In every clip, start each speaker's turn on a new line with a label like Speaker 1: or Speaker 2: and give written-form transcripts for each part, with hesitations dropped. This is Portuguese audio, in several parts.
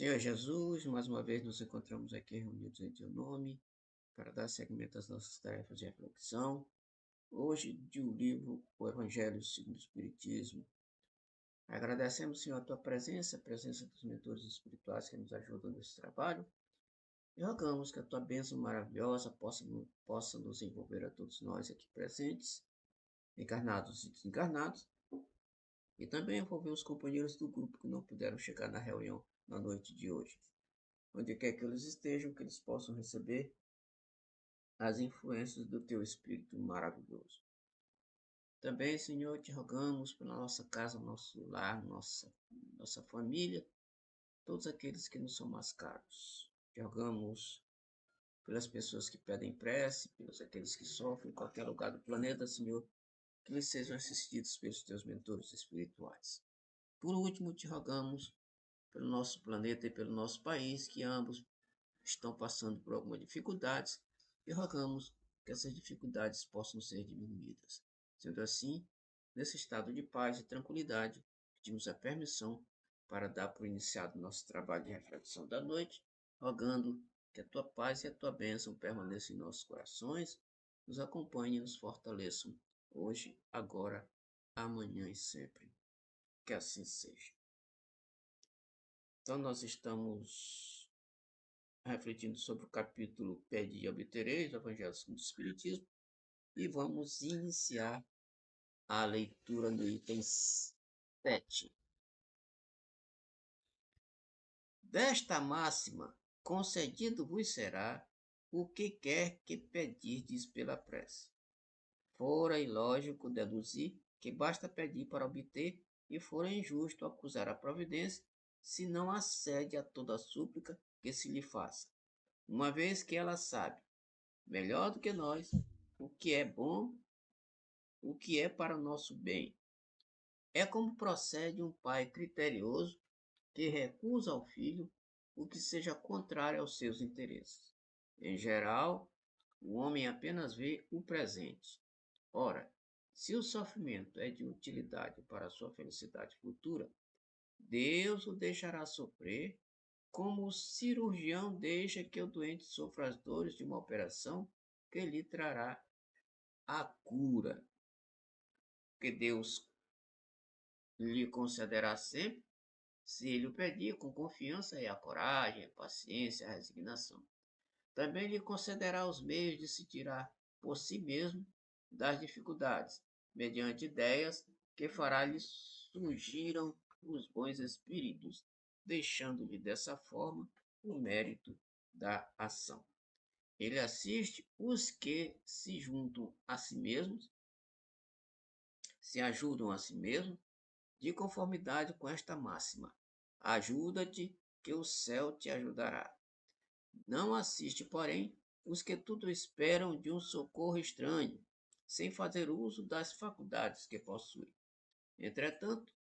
Speaker 1: Senhor Jesus, mais uma vez nos encontramos aqui reunidos em Teu nome para dar seguimento às nossas tarefas de reflexão. Hoje, de o livro O Evangelho segundo o Espiritismo. Agradecemos, Senhor, a Tua presença, a presença dos mentores espirituais que nos ajudam nesse trabalho. E rogamos que a Tua bênção maravilhosa possa nos envolver a todos nós aqui presentes, encarnados e desencarnados, e também envolver os companheiros do grupo que não puderam chegar na reunião na noite de hoje. Onde quer que eles estejam, que eles possam receber as influências do Teu Espírito maravilhoso. Também, Senhor, te rogamos pela nossa casa, nosso lar, nossa família, todos aqueles que nos são mais caros. Te rogamos pelas pessoas que pedem prece, pelos aqueles que sofrem em qualquer lugar do planeta, Senhor, que eles sejam assistidos pelos Teus mentores espirituais. Por último, te rogamos pelo nosso planeta e pelo nosso país, que ambos estão passando por algumas dificuldades e rogamos que essas dificuldades possam ser diminuídas. Sendo assim, nesse estado de paz e tranquilidade, pedimos a permissão para dar por iniciado nosso trabalho de reflexão da noite, rogando que a tua paz e a tua bênção permaneçam em nossos corações, nos acompanhem e nos fortaleçam hoje, agora, amanhã e sempre. Que assim seja. Então, nós estamos refletindo sobre o capítulo Pede e Obtereis, do Evangelho segundo o Espiritismo, e vamos iniciar a leitura do item 7. Desta máxima, concedido vos será o que quer que pedirdes pela prece. Fora ilógico deduzir que basta pedir para obter, e fora injusto acusar a providência, se não acede a toda súplica que se lhe faça, uma vez que ela sabe, melhor do que nós, o que é bom, o que é para o nosso bem. É como procede um pai criterioso que recusa ao filho o que seja contrário aos seus interesses. Em geral, o homem apenas vê o presente. Ora, se o sofrimento é de utilidade para a sua felicidade futura, Deus o deixará sofrer, como o cirurgião deixa que o doente sofra as dores de uma operação que lhe trará a cura. Que Deus lhe concederá sempre, se ele o pedir com confiança e a coragem, a paciência, a resignação. Também lhe concederá os meios de se tirar por si mesmo das dificuldades, mediante ideias que fará-lhe surgiram os bons espíritos, deixando-lhe dessa forma o mérito da ação. Ele assiste os que se juntam a si mesmos, se ajudam a si mesmos, de conformidade com esta máxima: ajuda-te, que o céu te ajudará. Não assiste, porém, os que tudo esperam de um socorro estranho, sem fazer uso das faculdades que possuem. Entretanto,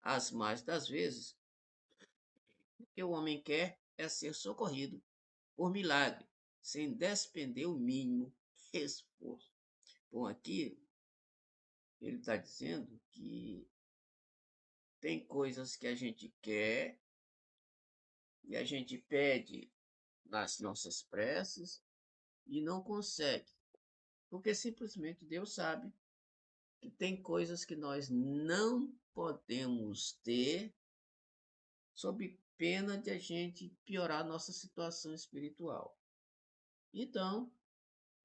Speaker 1: as mais das vezes, o que o homem quer é ser socorrido por milagre, sem despender o mínimo esforço. Bom, aqui ele está dizendo que tem coisas que a gente quer e a gente pede nas nossas preces e não consegue, porque simplesmente Deus sabe que tem coisas que nós não podemos ter sob pena de a gente piorar nossa situação espiritual. Então,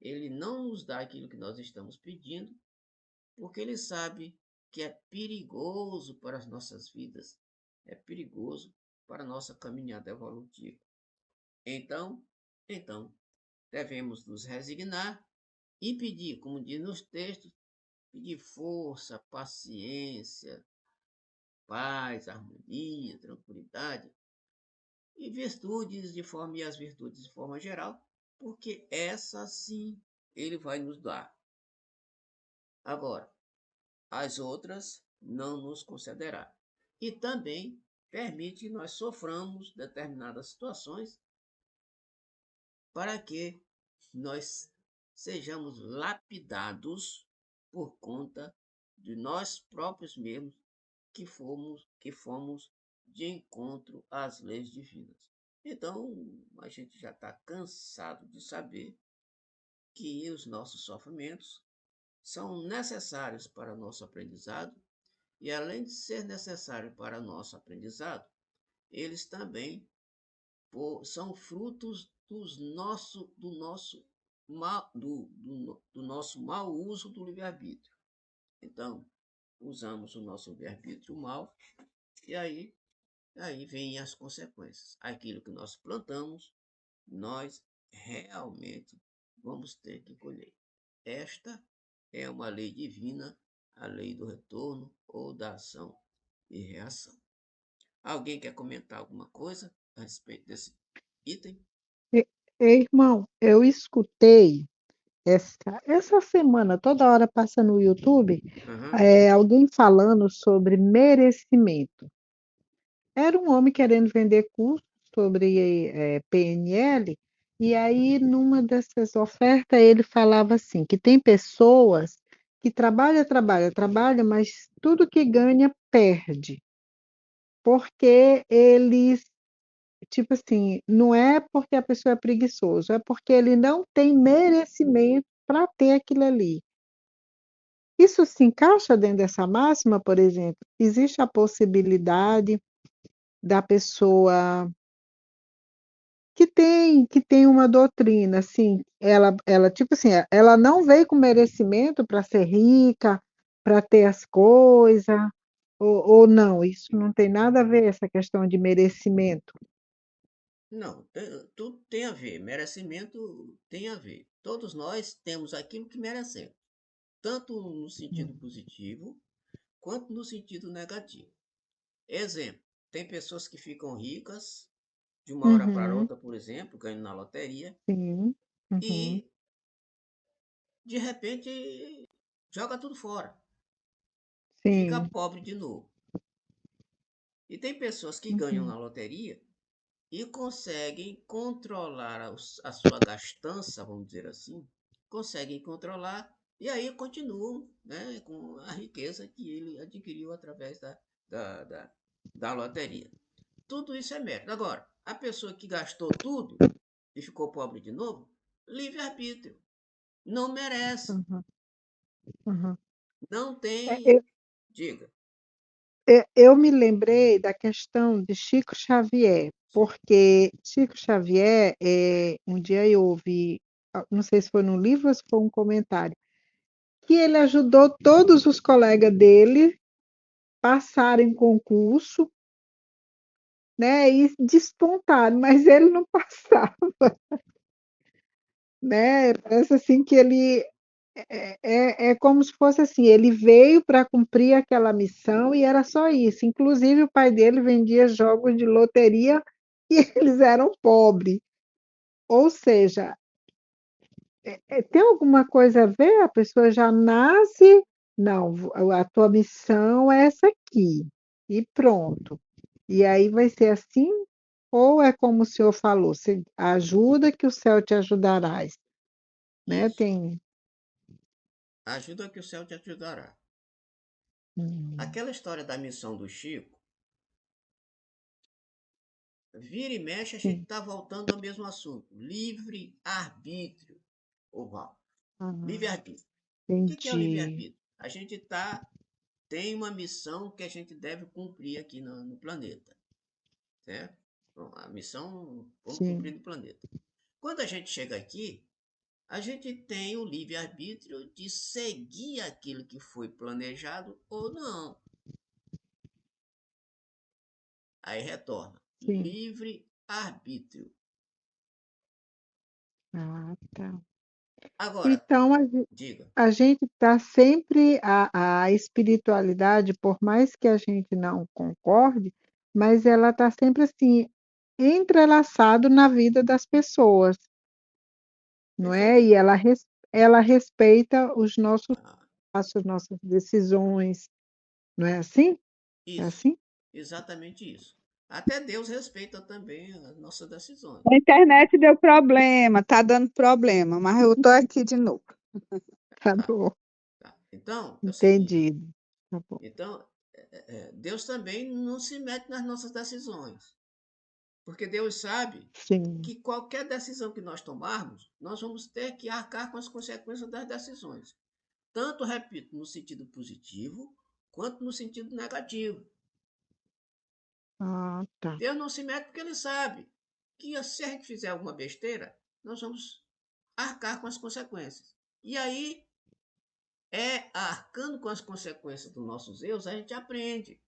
Speaker 1: ele não nos dá aquilo que nós estamos pedindo, porque ele sabe que é perigoso para as nossas vidas, é perigoso para a nossa caminhada evolutiva. Então, devemos nos resignar e pedir, como diz nos textos, pedir força, paciência, paz, harmonia, tranquilidade e virtudes de forma e as virtudes de forma geral, porque essa sim ele vai nos dar. Agora, as outras não nos concederá. E também permite que nós soframos determinadas situações para que nós sejamos lapidados por conta de nós próprios mesmos que fomos de encontro às leis divinas. Então, a gente já está cansado de saber que os nossos sofrimentos são necessários para nosso aprendizado e, além de ser necessário para nosso aprendizado, eles também são frutos do nosso mau uso do livre-arbítrio. Então, usamos o nosso livre-arbítrio mal e aí vêm as consequências. Aquilo que nós plantamos, nós realmente vamos ter que colher. Esta é uma lei divina, a lei do retorno ou da ação e reação. Alguém quer comentar alguma coisa a respeito desse item?
Speaker 2: E- Irmão, eu escutei essa semana, toda hora passa no YouTube,
Speaker 1: Aham.
Speaker 2: alguém falando sobre merecimento. Era um homem querendo vender curso sobre PNL, e aí, numa dessas ofertas, ele falava assim, que tem pessoas que trabalham, mas tudo que ganha perde, porque eles, tipo assim, não é porque a pessoa é preguiçoso, é porque ele não tem merecimento para ter aquilo ali. Isso se encaixa dentro dessa máxima, por exemplo? Existe a possibilidade da pessoa que tem uma doutrina, assim, ela tipo assim, ela não veio com merecimento para ser rica, para ter as coisas, ou não, isso não tem nada a ver, essa questão de merecimento.
Speaker 1: Não, tudo tem a ver. Merecimento tem a ver. Todos nós temos aquilo que merecemos, tanto no sentido positivo quanto no sentido negativo. Exemplo, tem pessoas que ficam ricas de uma hora para
Speaker 2: Uhum,
Speaker 1: outra, por exemplo, ganhando na loteria,
Speaker 2: sim, uhum,
Speaker 1: e de repente joga tudo fora, fica
Speaker 2: sim,
Speaker 1: pobre de novo. E tem pessoas que ganham
Speaker 2: uhum,
Speaker 1: na loteria e conseguem controlar a sua gastança, vamos dizer assim, conseguem controlar e aí continuam, né, com a riqueza que ele adquiriu através da, da, da loteria. Tudo isso é mérito. Agora, a pessoa que gastou tudo e ficou pobre de novo, livre-arbítrio. Não merece.
Speaker 2: uhum, uhum.
Speaker 1: Não
Speaker 2: É,
Speaker 1: tem.
Speaker 2: eu,
Speaker 1: Diga.
Speaker 2: eu me lembrei da questão de Chico Xavier,
Speaker 1: Sim.
Speaker 2: porque Chico Xavier, um dia eu ouvi, não sei se foi no livro ou se foi um comentário, que ele ajudou todos os colegas dele passarem concurso, né, e despontaram, mas ele não passava, né? Parece assim que ele é como se fosse assim, ele veio para cumprir aquela missão e era só isso. Inclusive, o pai dele vendia jogos de loteria e eles eram pobres. Ou seja, tem alguma coisa a ver? A pessoa já nasce, não, a tua missão é essa aqui, e pronto. E aí vai ser assim? Ou é como o senhor falou, se ajuda que o céu te ajudarás, né?
Speaker 1: Isso.
Speaker 2: Tem.
Speaker 1: Ajuda que o céu te ajudará.
Speaker 2: Hum,
Speaker 1: Aquela história da missão do Chico, vira e mexe, a gente
Speaker 2: sim.
Speaker 1: está voltando ao mesmo assunto. Livre-arbítrio. Oval.
Speaker 2: Ah,
Speaker 1: Livre-arbítrio. O que é o
Speaker 2: entendi.
Speaker 1: livre-arbítrio? A gente tem uma missão que a gente deve cumprir aqui no planeta. Certo? Bom, a missão vamos cumprir
Speaker 2: Sim,
Speaker 1: no planeta. Quando a gente chega aqui, a gente tem o livre-arbítrio de seguir aquilo que foi planejado ou não. Aí retorna.
Speaker 2: sim.
Speaker 1: Livre-arbítrio.
Speaker 2: Ah, tá.
Speaker 1: Agora,
Speaker 2: Então,
Speaker 1: diga.
Speaker 2: a gente está sempre, a espiritualidade, por mais que a gente não concorde, mas ela está sempre assim, entrelaçado na vida das pessoas, não é? E
Speaker 1: Perfeitamente.
Speaker 2: ela respeita os nossos
Speaker 1: Ah,
Speaker 2: passos, nossas decisões, não é assim? É
Speaker 1: isso.
Speaker 2: assim?
Speaker 1: Exatamente isso. Até Deus respeita também as nossas decisões.
Speaker 3: A internet deu problema, tá dando problema, mas eu tô aqui de novo.
Speaker 2: Tá
Speaker 1: Tá,
Speaker 2: bom,
Speaker 1: tá. Então, é o seguinte.
Speaker 2: entendido. Tá bom.
Speaker 1: Então, Deus também não se mete nas nossas decisões. Porque Deus sabe
Speaker 2: Sim.
Speaker 1: que qualquer decisão que nós tomarmos, nós vamos ter que arcar com as consequências das decisões. Tanto, repito, no sentido positivo, quanto no sentido negativo.
Speaker 2: Ah, tá.
Speaker 1: Deus não se mete porque ele sabe que se a gente fizer alguma besteira, nós vamos arcar com as consequências. E aí, arcando com as consequências dos nossos erros, a gente aprende.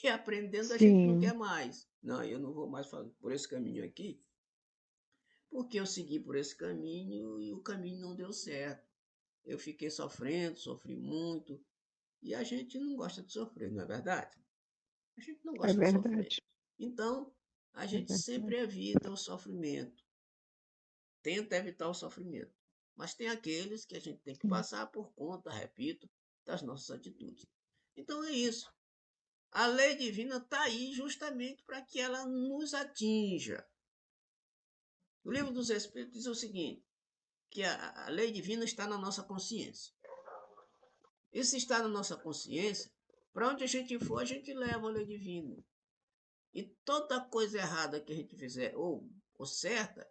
Speaker 1: E aprendendo a gente não
Speaker 2: Sim,
Speaker 1: quer mais. Não, eu não vou mais por esse caminho aqui, porque eu segui por esse caminho e o caminho não deu certo. Eu fiquei sofrendo, sofri muito. E a gente não gosta de sofrer, não é verdade? A gente não
Speaker 2: é
Speaker 1: gosta de sofrer.
Speaker 2: verdade.
Speaker 1: Então, a
Speaker 2: É
Speaker 1: gente
Speaker 2: verdade.
Speaker 1: sempre evita o sofrimento, tenta evitar o sofrimento. Mas tem aqueles que a gente tem que
Speaker 2: Sim,
Speaker 1: passar por conta, repito, das nossas atitudes. Então é isso. A lei divina está aí justamente para que ela nos atinja. O livro dos Espíritos diz o seguinte, que a lei divina está na nossa consciência. E se está na nossa consciência, para onde a gente for, a gente leva a lei divina. E toda coisa errada que a gente fizer, ou certa,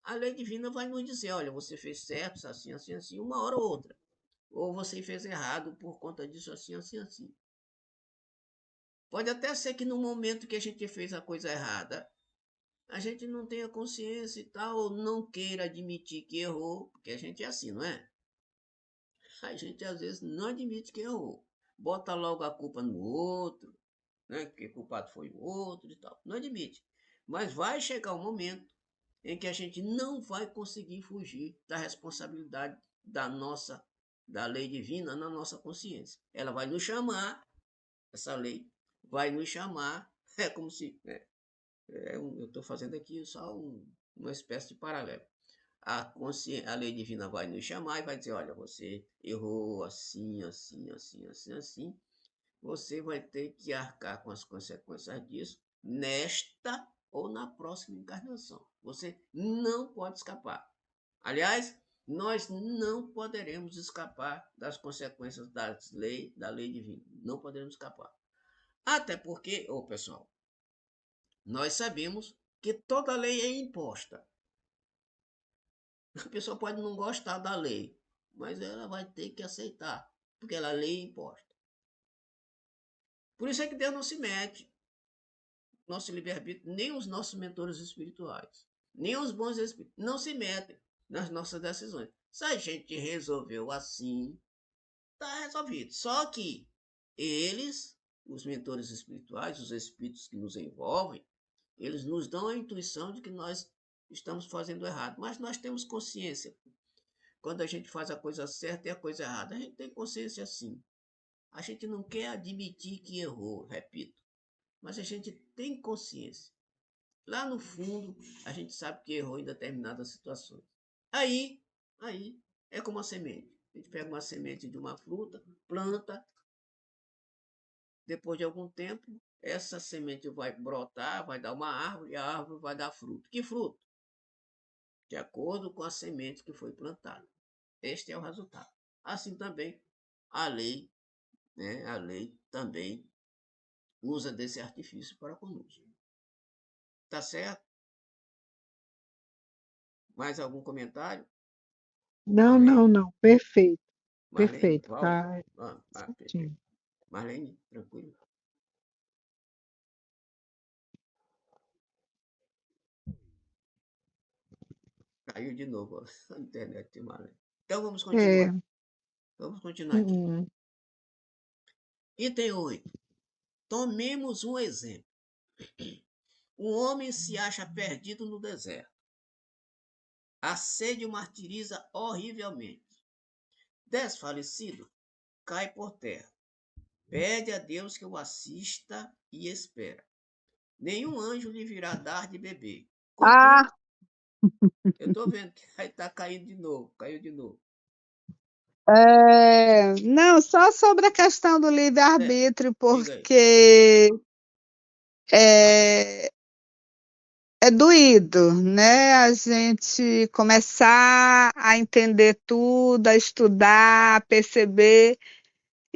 Speaker 1: a lei divina vai nos dizer, olha, você fez certo, assim, assim, assim, uma hora ou outra. Ou você fez errado por conta disso, assim, assim, assim. Pode até ser que no momento que a gente fez a coisa errada, a gente não tenha consciência e tal, ou não queira admitir que errou, porque a gente é assim, não é? A gente às vezes não admite que errou. Bota logo a culpa no outro, né? Que o culpado foi o outro e tal. Não admite. Mas vai chegar um momento em que a gente não vai conseguir fugir da responsabilidade da lei divina na nossa consciência. Ela vai nos chamar, essa lei vai nos chamar, é como se, eu estou fazendo aqui só uma espécie de paralelo. A lei divina vai nos chamar e vai dizer, olha, você errou assim, assim, assim, assim, assim, você vai ter que arcar com as consequências disso nesta ou na próxima encarnação. Você não pode escapar. Aliás, nós não poderemos escapar das consequências da lei divina. Não poderemos escapar. Até porque, pessoal, nós sabemos que toda lei é imposta. A pessoa pode não gostar da lei, mas ela vai ter que aceitar, porque ela é lei imposta. Por isso é que Deus não se mete nosso livre-arbítrio, nem os nossos mentores espirituais, nem os bons espíritos, não se metem nas nossas decisões. Se a gente resolveu assim, está resolvido. Só que eles, os mentores espirituais, os espíritos que nos envolvem, eles nos dão a intuição de que nós estamos fazendo errado, mas nós temos consciência. Quando a gente faz a coisa certa e a coisa errada, a gente tem consciência sim. A gente não quer admitir que errou, repito, mas a gente tem consciência. Lá no fundo, a gente sabe que errou em determinadas situações. Aí, aí é como a semente. A gente pega uma semente de uma fruta, planta, depois de algum tempo, essa semente vai brotar, vai dar uma árvore, e a árvore vai dar fruto. Que fruto? De acordo com a semente que foi plantada. Este é o resultado. Assim também, a lei, né? A lei também usa desse artifício para conosco. Tá certo? Mais algum comentário?
Speaker 2: Não,
Speaker 1: Marlene?
Speaker 2: não, não. Perfeito,
Speaker 1: Marlene?
Speaker 2: perfeito.
Speaker 1: Val?
Speaker 2: Tá
Speaker 1: Perfeito.
Speaker 2: certinho.
Speaker 1: Marlene, tranquilo. Caiu de novo a internet de Marlene. Então vamos
Speaker 2: É,
Speaker 1: continuar. Vamos continuar aqui.
Speaker 2: hum,
Speaker 1: Item 8. Tomemos um exemplo. Um homem se acha perdido no deserto. A sede o martiriza horrivelmente. Desfalecido, cai por terra. Pede a Deus que o assista e espera. Nenhum anjo lhe virá dar de beber. Contudo,
Speaker 3: Ah,
Speaker 1: eu estou vendo que está caindo de novo. Caiu de novo.
Speaker 3: não, só sobre a questão do
Speaker 1: É,
Speaker 3: livre-arbítrio,
Speaker 1: diga aí.
Speaker 3: porque é, é doído, né? A gente começar a entender tudo, a estudar, a perceber,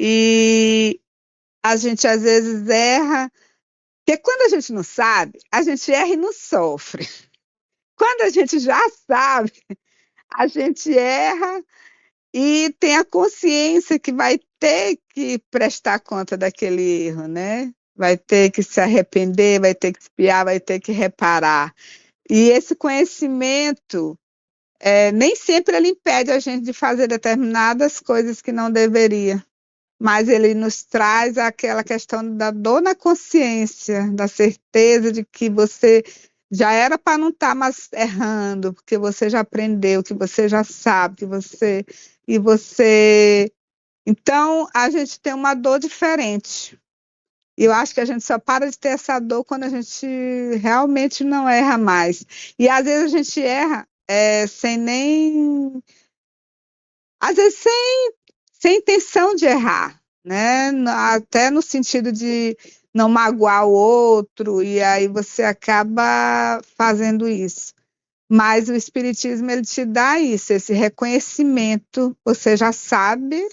Speaker 3: E a gente às vezes erra, porque quando a gente não sabe, a gente erra e não sofre. Quando a gente já sabe, a gente erra e tem a consciência que vai ter que prestar conta daquele erro, né? Vai ter que se arrepender, vai ter que espiar, vai ter que reparar. E esse conhecimento, nem sempre ele impede a gente de fazer determinadas coisas que não deveria, mas ele nos traz aquela questão da dor na consciência, da certeza de que você já era para não estar mais errando, porque você já aprendeu, que você já sabe, que você e você. Então a gente tem uma dor diferente. E eu acho que a gente só para de ter essa dor quando a gente realmente não erra mais. E às vezes a gente erra sem nem, às vezes sem intenção de errar, né? Até no sentido de não magoar o outro, e aí você acaba fazendo isso. Mas o Espiritismo, ele te dá isso, esse reconhecimento, você já sabe,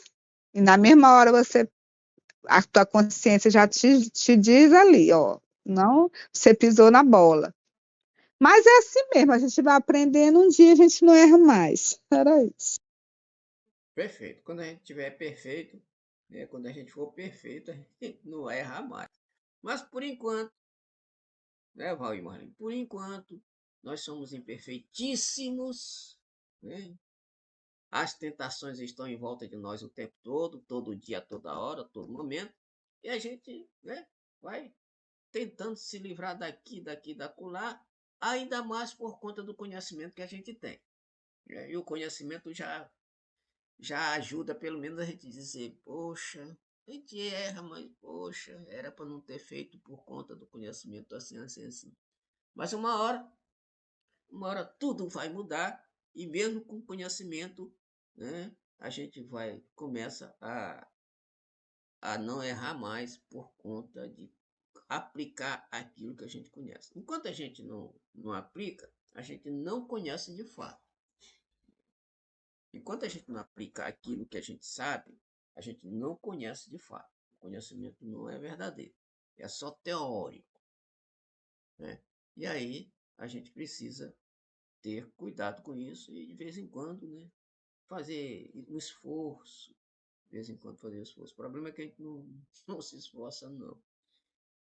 Speaker 3: e na mesma hora a tua consciência já te diz ali, ó, não, você pisou na bola. Mas é assim mesmo, a gente vai aprendendo, um dia a gente não erra mais. Era isso.
Speaker 1: Perfeito. Quando a gente tiver perfeito, né, quando a gente for perfeito, a gente não vai errar mais. Mas por enquanto, né, Val e Marlene, por enquanto, nós somos imperfeitíssimos, né? As tentações estão em volta de nós o tempo todo dia, toda hora, todo momento, e a gente, né, vai tentando se livrar daqui, da acolá, ainda mais por conta do conhecimento que a gente tem, né? E o conhecimento já ajuda pelo menos a gente dizer, poxa, a gente erra, mas poxa, era para não ter feito por conta do conhecimento assim, assim, assim. Mas uma hora tudo vai mudar e mesmo com conhecimento, né, a gente começa a não errar mais por conta de aplicar aquilo que a gente conhece. Enquanto a gente não aplica, a gente não conhece de fato. Enquanto a gente não aplica aquilo que a gente sabe, a gente não conhece de fato. O conhecimento não é verdadeiro, é só teórico, né? E aí a gente precisa ter cuidado com isso e de vez em quando, né, fazer um esforço, de vez em quando fazer um esforço. O problema é que a gente não se esforça, não.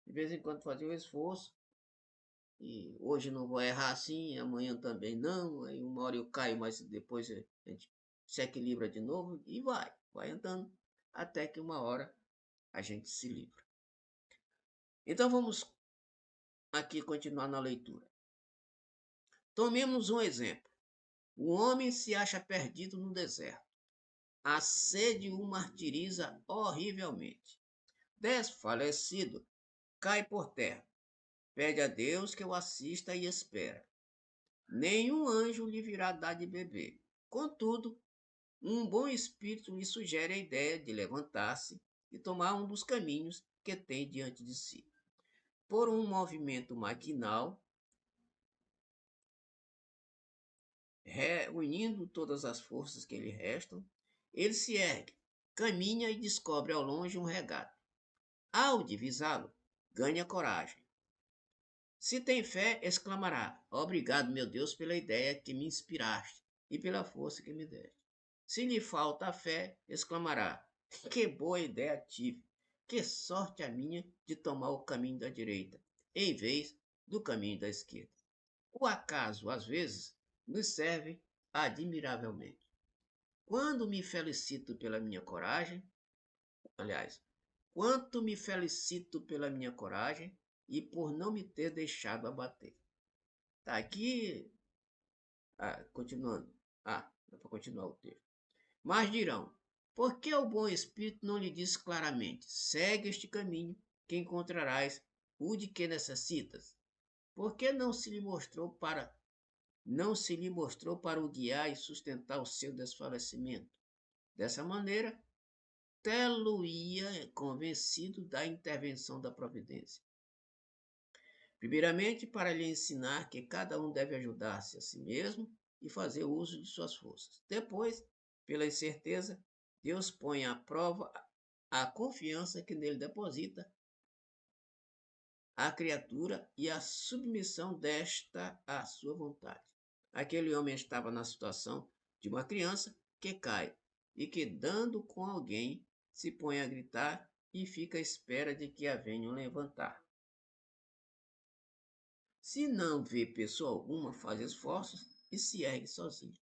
Speaker 1: De vez em quando fazer um esforço, e hoje não vou errar assim, amanhã também não, aí uma hora eu caio, mas depois a gente se equilibra de novo e vai andando, até que uma hora a gente se livra. Então vamos aqui continuar na leitura. Tomemos um exemplo. O homem se acha perdido no deserto. A sede o martiriza horrivelmente. Desfalecido, cai por terra. Pede a Deus que o assista e espera. Nenhum anjo lhe virá dar de beber. Contudo, um bom espírito lhe sugere a ideia de levantar-se e tomar um dos caminhos que tem diante de si. Por um movimento maquinal, reunindo todas as forças que lhe restam, ele se ergue, caminha e descobre ao longe um regato. Ao divisá-lo, ganha coragem. Se tem fé, exclamará: Obrigado, meu Deus, pela ideia que me inspiraste e pela força que me deste. Se lhe falta a fé, exclamará: Que boa ideia tive! Que sorte a minha de tomar o caminho da direita, em vez do caminho da esquerda. O acaso, às vezes, nos serve admiravelmente. Quando me felicito pela minha coragem, aliás, quanto me felicito pela minha coragem e por não me ter deixado abater. Tá aqui, continuando. Dá para continuar o texto. Mas dirão, por que o bom espírito não lhe diz claramente, segue este caminho que encontrarás o de que necessitas? Por que não se lhe mostrou para o guiar e sustentar o seu desfalecimento? Dessa maneira, Telo-ia convencido da intervenção da providência. Primeiramente, para lhe ensinar que cada um deve ajudar-se a si mesmo e fazer uso de suas forças. Depois, pela incerteza, Deus põe à prova a confiança que nele deposita a criatura e a submissão desta à sua vontade. Aquele homem estava na situação de uma criança que cai e que, dando com alguém, se põe a gritar e fica à espera de que a venham levantar. Se não vê pessoa alguma, faz esforços e se ergue sozinho.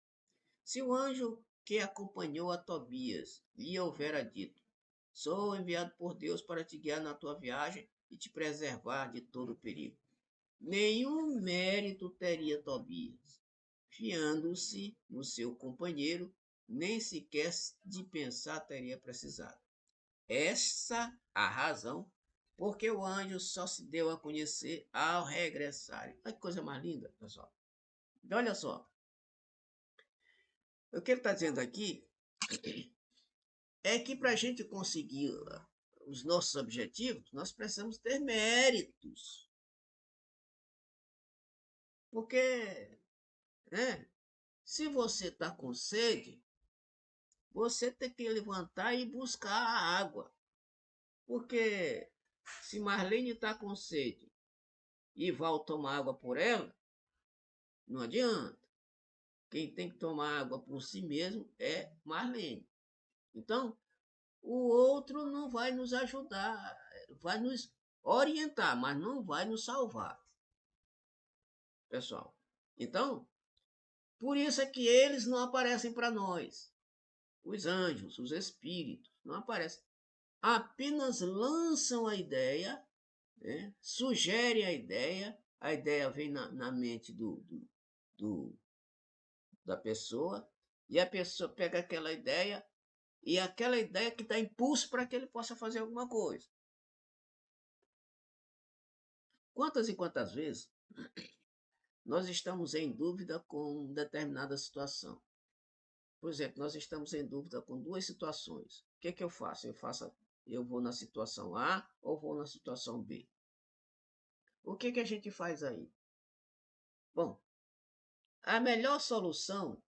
Speaker 1: Se o anjo que acompanhou a Tobias lhe houvera dito: sou enviado por Deus para te guiar na tua viagem e te preservar de todo perigo, nenhum mérito teria Tobias, fiando-se no seu companheiro, nem sequer de pensar teria precisado. Essa a razão porque o anjo só se deu a conhecer ao regressarem. Olha que coisa mais linda, pessoal. Então, olha só. O que ele está dizendo aqui é que para a gente conseguir os nossos objetivos, nós precisamos ter méritos. Porque, né, se você está com sede, você tem que levantar e buscar a água. Porque se Marlene está com sede e Val tomar água por ela, não adianta. Quem tem que tomar água por si mesmo é Marlene. Então, o outro não vai nos ajudar, vai nos orientar, mas não vai nos salvar, pessoal. Então, por isso é que eles não aparecem para nós. Os anjos, os espíritos, não aparecem. Apenas lançam a ideia, né? Sugerem a ideia vem na mente do, da pessoa, e a pessoa pega aquela ideia, e aquela ideia que dá impulso para que ele possa fazer alguma coisa. Quantas e quantas vezes nós estamos em dúvida com determinada situação? Por exemplo, nós estamos em dúvida com duas situações. O que é que eu faço? Eu vou na situação A ou vou na situação B? O que é que a gente faz aí? Bom, a melhor solução,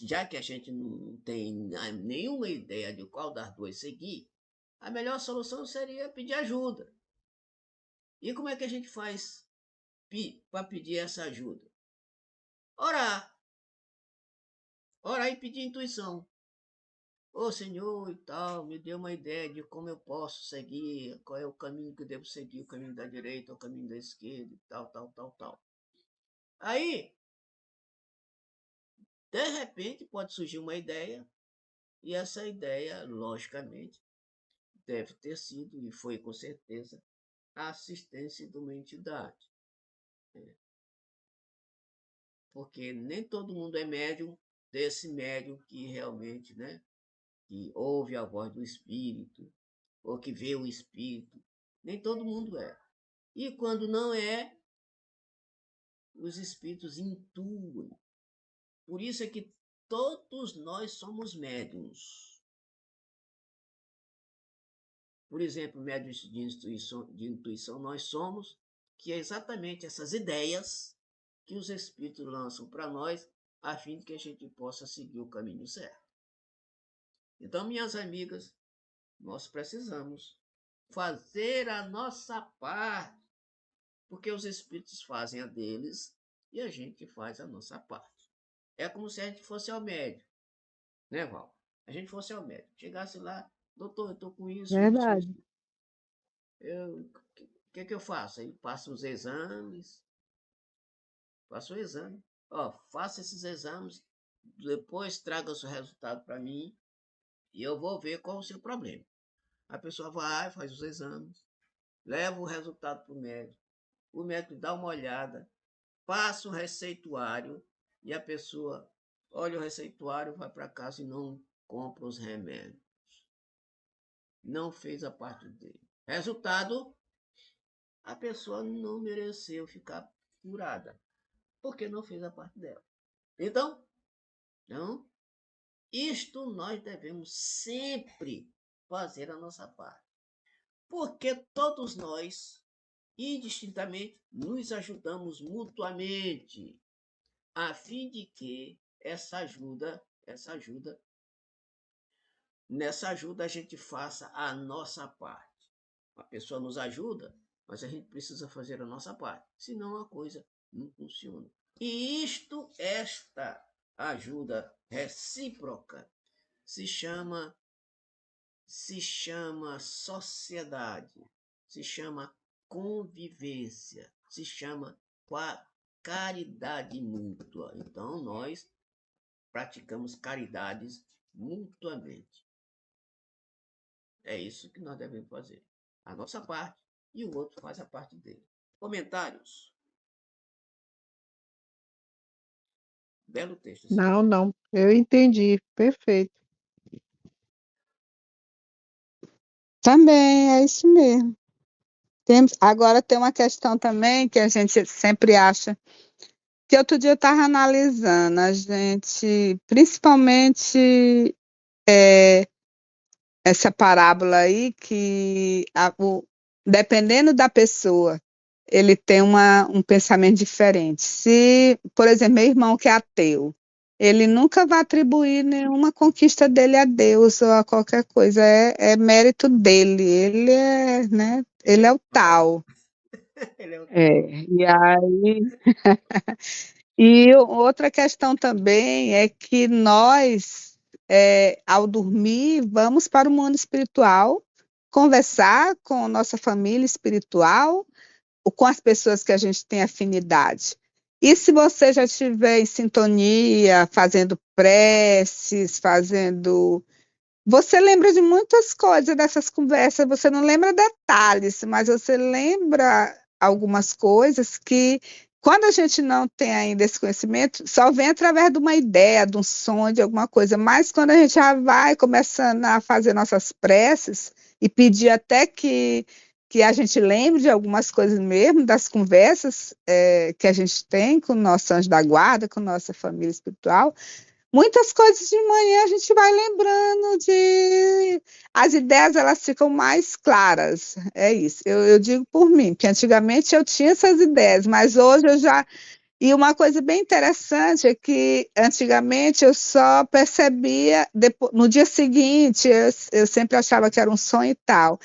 Speaker 1: já que a gente não tem nenhuma ideia de qual das duas seguir, a melhor solução seria pedir ajuda. E como é que a gente faz para pedir essa ajuda? Orar. Orar e pedir intuição. Ô Senhor e tal, me dê uma ideia de como eu posso seguir, qual é o caminho que eu devo seguir, o caminho da direita, o caminho da esquerda e tal, tal, tal, tal. Aí, de repente, pode surgir uma ideia, e essa ideia, logicamente, deve ter sido, e foi com certeza, a assistência de uma entidade. Porque nem todo mundo é médium desse médium que realmente, né, que ouve a voz do espírito, ou que vê o espírito. Nem todo mundo é. E quando não é, os espíritos intuem. Por isso é que todos nós somos médiums. Por exemplo, médiums de intuição nós somos, que é exatamente essas ideias que os espíritos lançam para nós, a fim de que a gente possa seguir o caminho certo. Então, minhas amigas, nós precisamos fazer a nossa parte, porque os espíritos fazem a deles e a gente faz a nossa parte. É como se a gente fosse ao médico, né, Val? A gente fosse ao médico, chegasse lá, doutor, eu estou com isso, isso,
Speaker 2: Verdade.
Speaker 1: isso. O que eu faço? Ele passa os exames, passa o exame. Ó, faça esses exames, depois traga o seu resultado para mim e eu vou ver qual é o seu problema. A pessoa vai, faz os exames, leva o resultado para o médico dá uma olhada, passa o receituário e a pessoa olha o receituário, vai para casa e não compra os remédios. Não fez a parte dele. Resultado, a pessoa não mereceu ficar curada, porque não fez a parte dela. Então, não, isto nós devemos sempre fazer a nossa parte. Porque todos nós, indistintamente, nos ajudamos mutuamente, a fim de que essa ajuda nessa ajuda a gente faça a nossa parte. A pessoa nos ajuda, mas a gente precisa fazer a nossa parte, senão a coisa não funciona. E esta ajuda recíproca se chama sociedade, se chama convivência, se chama caridade mútua. Então nós praticamos caridades mutuamente. É isso que nós devemos fazer. A nossa parte e o outro faz a parte dele. Comentários? Belo texto esse aqui.
Speaker 2: Não, não, eu entendi, perfeito.
Speaker 3: Também é isso mesmo. Agora tem uma questão também que a gente sempre acha, que outro dia eu estava analisando, a gente, principalmente essa parábola aí, que dependendo da pessoa, ele tem um pensamento diferente. Se, por exemplo, meu irmão que é ateu, ele nunca vai atribuir nenhuma conquista dele a Deus ou a qualquer coisa, é mérito dele, ele é, né, ele é o
Speaker 1: Tal.
Speaker 3: tal.
Speaker 1: Ele é o tal.
Speaker 3: E aí, e outra questão também é que nós, ao dormir, vamos para o mundo espiritual, conversar com nossa família espiritual ou com as pessoas que a gente tem afinidade. E se você já estiver em sintonia, fazendo preces, você lembra de muitas coisas dessas conversas, você não lembra detalhes, mas você lembra algumas coisas que, quando a gente não tem ainda esse conhecimento, só vem através de uma ideia, de um sonho, de alguma coisa. Mas quando a gente já vai começando a fazer nossas preces e pedir até que a gente lembre de algumas coisas mesmo, das conversas que a gente tem com o nosso anjo da guarda, com nossa família espiritual, muitas coisas de manhã a gente vai lembrando de. As ideias elas ficam mais claras. É isso. Eu digo por mim, que antigamente eu tinha essas ideias, mas hoje eu já. E uma coisa bem interessante é que antigamente eu só percebia no dia seguinte, eu sempre achava que era um sonho e tal.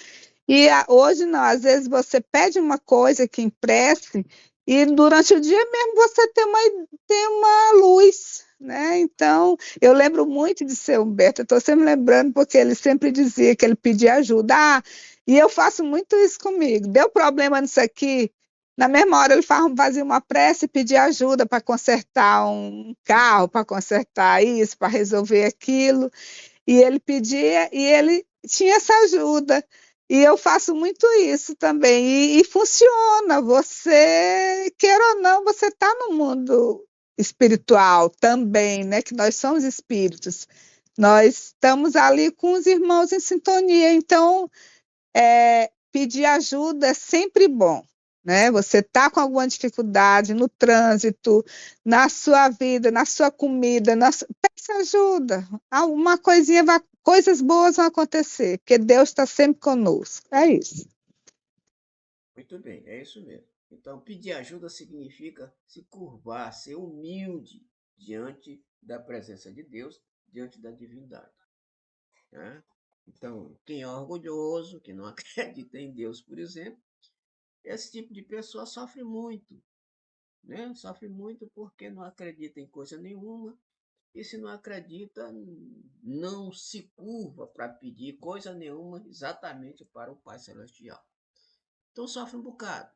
Speaker 3: E hoje não, às vezes você pede uma coisa que empreste e durante o dia mesmo você tem uma luz, né? Então, eu lembro muito de seu Humberto, eu estou sempre lembrando porque ele sempre dizia que ele pedia ajuda. E eu faço muito isso comigo. Deu problema nisso aqui, na mesma hora ele fazia uma prece e pedia ajuda para consertar um carro, para consertar isso, para resolver aquilo. E ele pedia e ele tinha essa ajuda. E eu faço muito isso também. E funciona. Você, queira ou não, você está no mundo espiritual também, né? Que nós somos espíritos. Nós estamos ali com os irmãos em sintonia. Então, pedir ajuda é sempre bom. Né? Você está com alguma dificuldade no trânsito, na sua vida, na sua comida, peça ajuda. Alguma coisinha coisas boas vão acontecer, porque Deus está sempre conosco. É isso.
Speaker 1: Muito bem, é isso mesmo. Então, pedir ajuda significa se curvar, ser humilde diante da presença de Deus, diante da divindade. Né? Então, quem é orgulhoso, que não acredita em Deus, por exemplo, esse tipo de pessoa sofre muito. Né? Sofre muito porque não acredita em coisa nenhuma. E se não acredita, não se curva para pedir coisa nenhuma exatamente para o Pai Celestial. Então sofre um bocado.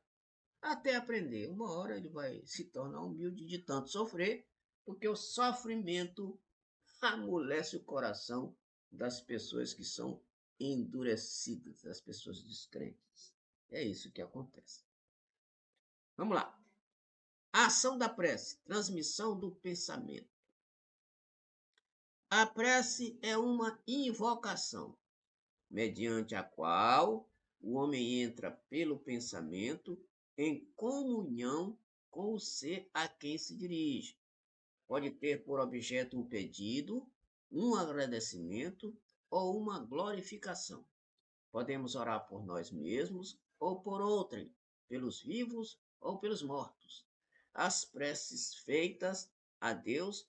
Speaker 1: Até aprender. Uma hora ele vai se tornar humilde de tanto sofrer, porque o sofrimento amolece o coração das pessoas que são endurecidas, das pessoas descrentes. É isso que acontece. Vamos lá. A ação da prece, transmissão do pensamento. A prece é uma invocação, mediante a qual o homem entra pelo pensamento em comunhão com o ser a quem se dirige. Pode ter por objeto um pedido, um agradecimento ou uma glorificação. Podemos orar por nós mesmos ou por outrem, pelos vivos ou pelos mortos. As preces feitas a Deus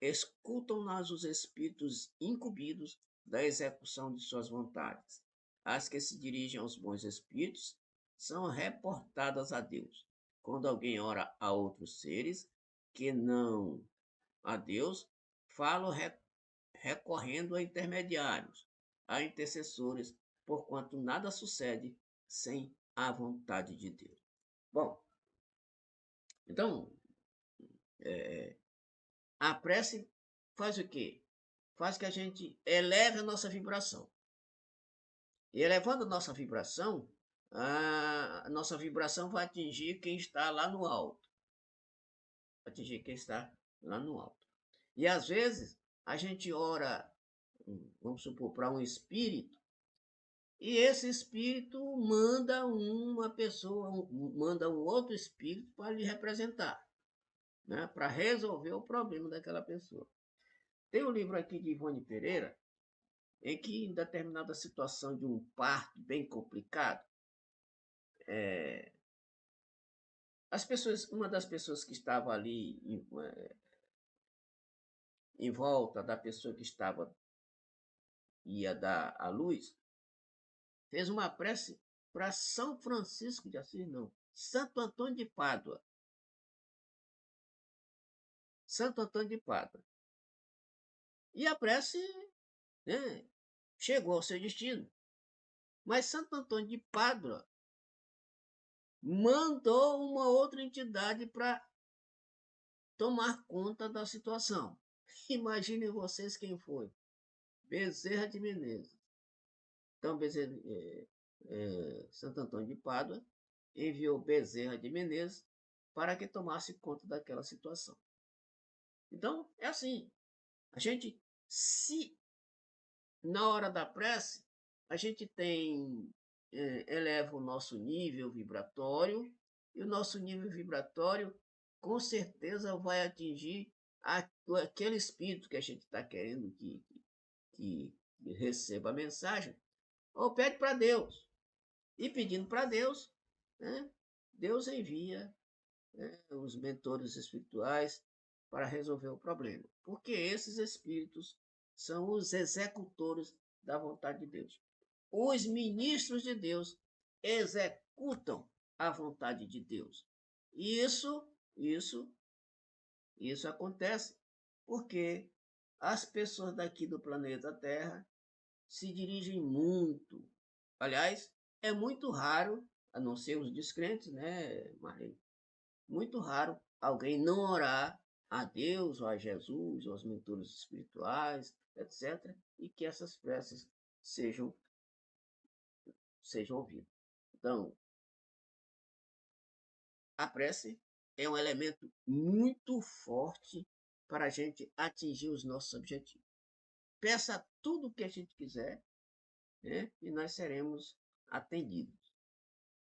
Speaker 1: escutam-nas os espíritos incumbidos da execução de suas vontades. As que se dirigem aos bons espíritos são reportadas a Deus. Quando alguém ora a outros seres que não a Deus, falo recorrendo a intermediários, a intercessores, porquanto nada sucede sem a vontade de Deus. Bom, então, a prece faz o quê? Faz que a gente eleve a nossa vibração. E elevando a nossa vibração vai atingir quem está lá no alto. Vai atingir quem está lá no alto. E às vezes a gente ora, vamos supor, para um espírito, e esse espírito manda uma pessoa, manda um outro espírito para lhe representar, né? Para resolver o problema daquela pessoa. Tem um livro aqui de Ivone Pereira, em que, em determinada situação de um parto bem complicado, uma das pessoas que estava ali em volta da pessoa que ia dar a luz, fez uma prece para São Francisco de Assis, não, Santo Antônio de Pádua. Santo Antônio de Pádua. E a prece, né, chegou ao seu destino. Mas Santo Antônio de Pádua mandou uma outra entidade para tomar conta da situação. Imaginem vocês quem foi. Bezerra de Menezes. Então, Santo Antônio de Pádua enviou Bezerra de Menezes para que tomasse conta daquela situação. Então, é assim. A gente, se na hora da prece, a gente eleva o nosso nível vibratório, e o nosso nível vibratório com certeza vai atingir aquele espírito que a gente está querendo que receba a mensagem, ou pede para Deus. E pedindo para Deus, né, Deus envia, né, os mentores espirituais para resolver o problema. Porque esses espíritos são os executores da vontade de Deus. Os ministros de Deus executam a vontade de Deus. E isso acontece porque as pessoas daqui do planeta Terra se dirigem muito. Aliás, é muito raro, a não ser os descrentes, né, Marlene? Muito raro alguém não orar a Deus, ou a Jesus, ou aos mentores espirituais, etc., e que essas preces sejam ouvidas. Então, a prece é um elemento muito forte para a gente atingir os nossos objetivos. Peça tudo o que a gente quiser, né, e nós seremos atendidos.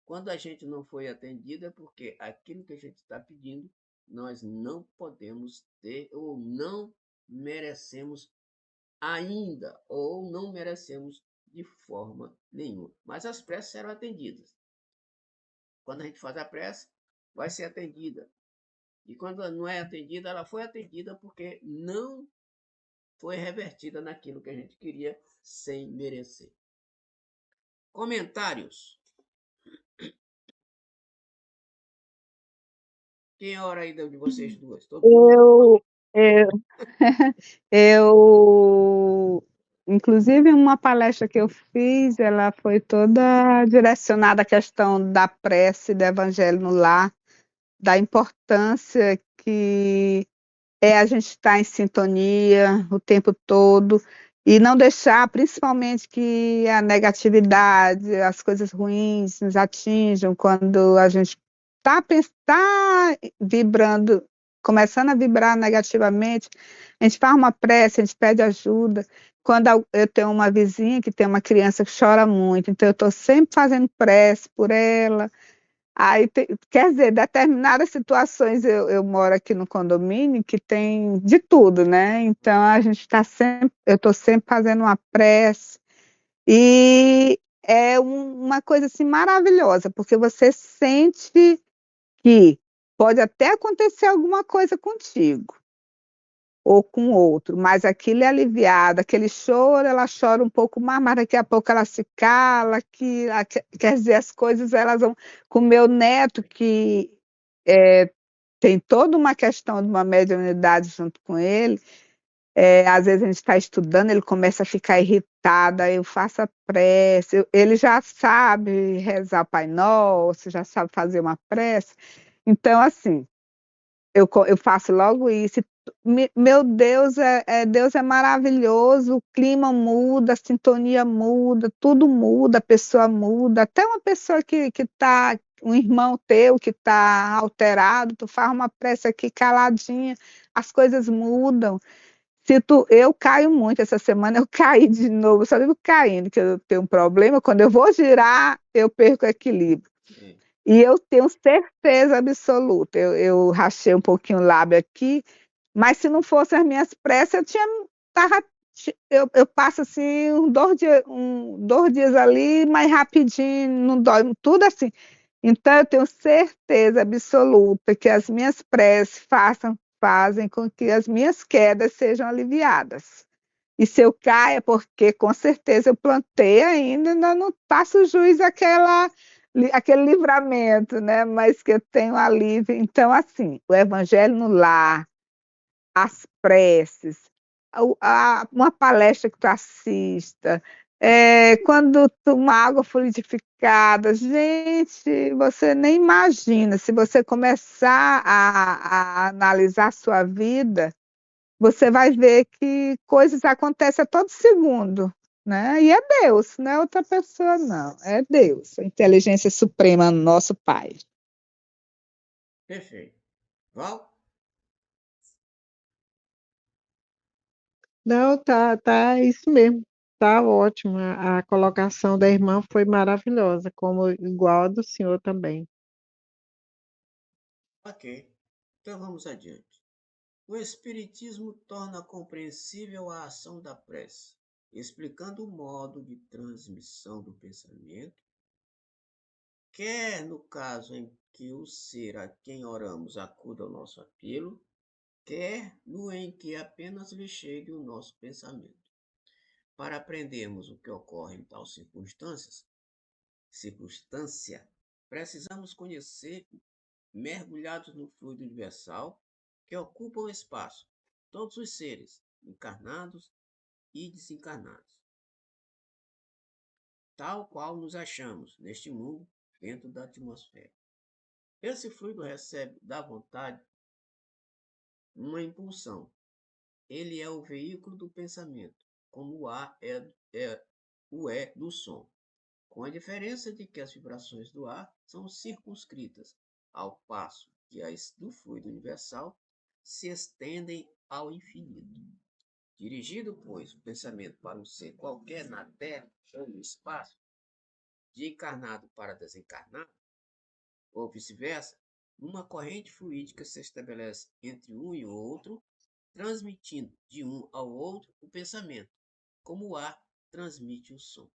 Speaker 1: Quando a gente não foi atendido é porque aquilo que a gente está pedindo nós não podemos ter ou não merecemos ainda, ou não merecemos de forma nenhuma. Mas as preces serão atendidas. Quando a gente faz a prece, vai ser atendida. E quando não é atendida, ela foi atendida porque não foi revertida naquilo que a gente queria sem merecer. Comentários. Quem é hora aí de vocês duas? Todo mundo?
Speaker 3: Eu, eu, inclusive, uma palestra que eu fiz, ela foi toda direcionada à questão da prece do Evangelho no Lar, da importância que é a gente estar em sintonia o tempo todo e não deixar, principalmente, que a negatividade, as coisas ruins nos atinjam quando a gente está vibrando, começando a vibrar negativamente, a gente faz uma prece, a gente pede ajuda. Quando eu tenho uma vizinha que tem uma criança que chora muito, então eu estou sempre fazendo prece por ela. Aí, quer dizer, determinadas situações, eu moro aqui no condomínio que tem de tudo, né? Então a gente está sempre, eu estou sempre fazendo uma prece e é uma coisa assim maravilhosa, porque você sente que pode até acontecer alguma coisa contigo, ou com outro, mas aquilo é aliviado, aquele choro, ela chora um pouco mais, mas daqui a pouco ela se cala, quer dizer, as coisas elas vão. Com o meu neto, que tem toda uma questão de uma mediunidade junto com ele, às vezes a gente está estudando, ele começa a ficar irritado, aí eu faço a prece, ele já sabe rezar o Pai Nosso, já sabe fazer uma prece, então assim, eu faço logo isso. Meu Deus, Deus é maravilhoso, o clima muda, a sintonia muda, tudo muda, a pessoa muda, até uma pessoa que tá, um irmão teu que está alterado, tu faz uma prece aqui caladinha, as coisas mudam. Eu caio muito, essa semana eu caí de novo, eu só vivo caindo, que eu tenho um problema, quando eu vou girar, eu perco o equilíbrio.
Speaker 1: Sim.
Speaker 3: E eu tenho certeza absoluta. Eu rachei um pouquinho o lábio aqui, mas se não fossem as minhas preces, tava, eu passo assim dois dias ali, mais rapidinho, não dói, tudo assim. Então eu tenho certeza absoluta que as minhas preces fazem com que as minhas quedas sejam aliviadas. E se eu caio é porque com certeza eu plantei ainda não passo juiz aquele livramento, né? Mas que eu tenho alívio. Então, assim, o evangelho no lar, as preces, uma palestra que tu assista, quando toma água fluidificada, gente, você nem imagina, se você começar a analisar a sua vida, você vai ver que coisas acontecem a todo segundo, né? E é Deus, não é outra pessoa, não. É Deus, a inteligência suprema, nosso Pai.
Speaker 1: Perfeito. Val?
Speaker 2: Não, tá isso mesmo. Tá ótimo. A colocação da irmã foi maravilhosa, como igual a do senhor também.
Speaker 1: Ok. Então vamos adiante. O Espiritismo torna compreensível a ação da prece, explicando o modo de transmissão do pensamento, quer no caso em que o ser a quem oramos acuda ao nosso apelo, quer no em que apenas lhe chegue o nosso pensamento. Para aprendermos o que ocorre em tal circunstância, precisamos conhecer, mergulhados no fluido universal que ocupa o espaço, todos os seres, encarnados e desencarnados, tal qual nos achamos neste mundo dentro da atmosfera. Esse fluido recebe da vontade uma impulsão. Ele é o veículo do pensamento, como o ar é do som, com a diferença de que as vibrações do ar são circunscritas, ao passo que as do fluido universal se estendem ao infinito. Dirigido, pois, o pensamento para um ser qualquer na Terra ou no espaço, de encarnado para desencarnado, ou vice-versa, uma corrente fluídica se estabelece entre um e outro, transmitindo de um ao outro o pensamento, como o ar transmite o som.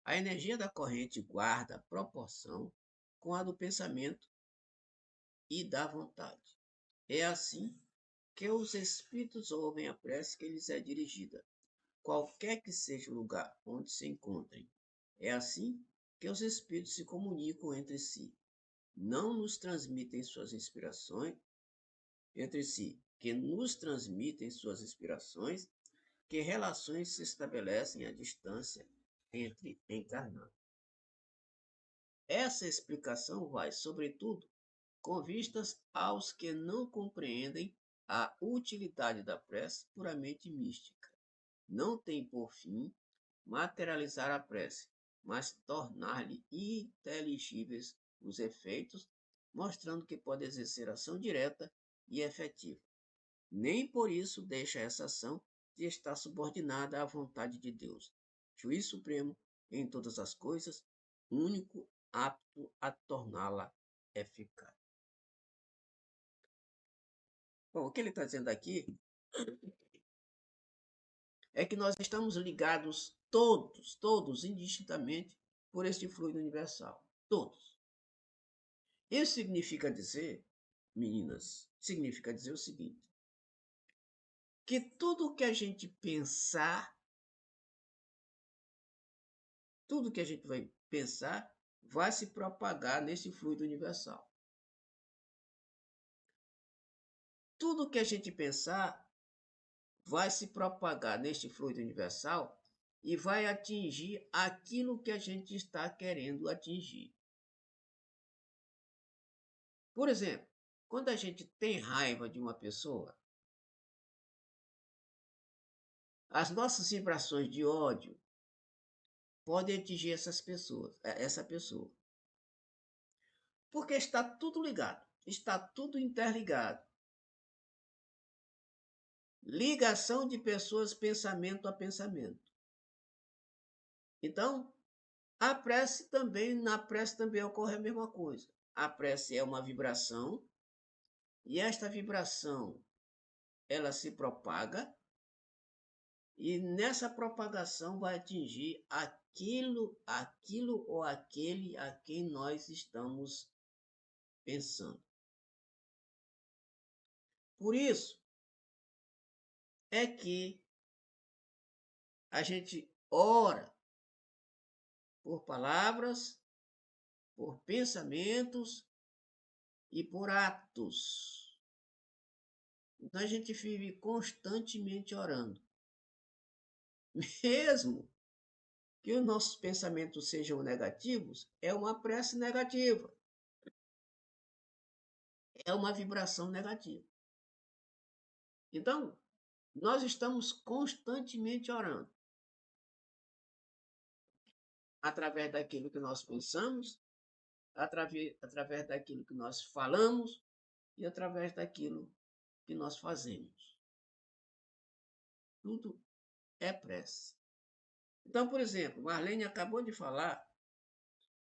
Speaker 1: A energia da corrente guarda proporção com a do pensamento e da vontade. É assim que os espíritos ouvem a prece que lhes é dirigida, qualquer que seja o lugar onde se encontrem. É assim que os espíritos se comunicam entre si. Não nos transmitem suas inspirações entre si, que nos transmitem suas inspirações, que relações se estabelecem à distância entre encarnados. Essa explicação vai, sobretudo, com vistas aos que não compreendem a utilidade da prece puramente mística. Não tem por fim materializar a prece, mas tornar-lhe inteligíveis os efeitos, mostrando que pode exercer ação direta e efetiva. Nem por isso deixa essa ação de estar subordinada à vontade de Deus, juiz supremo em todas as coisas, único apto a torná-la eficaz. Bom, o que ele está dizendo aqui é que nós estamos ligados todos, indistintamente, por este fluido universal. Todos. Isso significa dizer, meninas, significa dizer o seguinte: que tudo que a gente pensar, tudo que a gente vai pensar, vai se propagar nesse fluido universal. Tudo que a gente pensar vai se propagar neste fluido universal e vai atingir aquilo que a gente está querendo atingir. Por exemplo, quando a gente tem raiva de uma pessoa, as nossas vibrações de ódio podem atingir essa pessoa. Porque está tudo ligado, está tudo interligado. Ligação de pessoas, pensamento a pensamento. Então, na prece também ocorre a mesma coisa. A prece é uma vibração e esta vibração ela se propaga e nessa propagação vai atingir aquilo ou aquele a quem nós estamos pensando. Por isso é que a gente ora por palavras, por pensamentos e por atos. Então a gente vive constantemente orando. Mesmo que os nossos pensamentos sejam negativos, é uma prece negativa. É uma vibração negativa. Então, nós estamos constantemente orando. Através daquilo que nós pensamos, através daquilo que nós falamos e através daquilo que nós fazemos. Tudo é prece. Então, por exemplo, Marlene acabou de falar